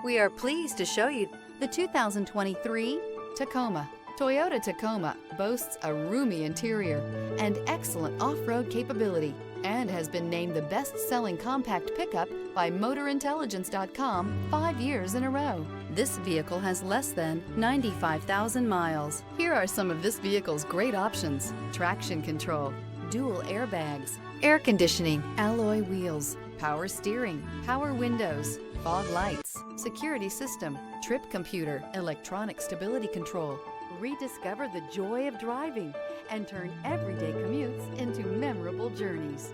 We are pleased to show you the 2023 Tacoma. Toyota Tacoma boasts a roomy interior and excellent off-road capability and has been named the best-selling compact pickup by MotorIntelligence.com 5 years in a row. This vehicle has less than 95,000 miles. Here are some of this vehicle's great options: traction control, dual airbags, air conditioning, alloy wheels, power steering, power windows, fog lights, security system, trip computer, electronic stability control. Rediscover the joy of driving and turn everyday commutes into memorable journeys.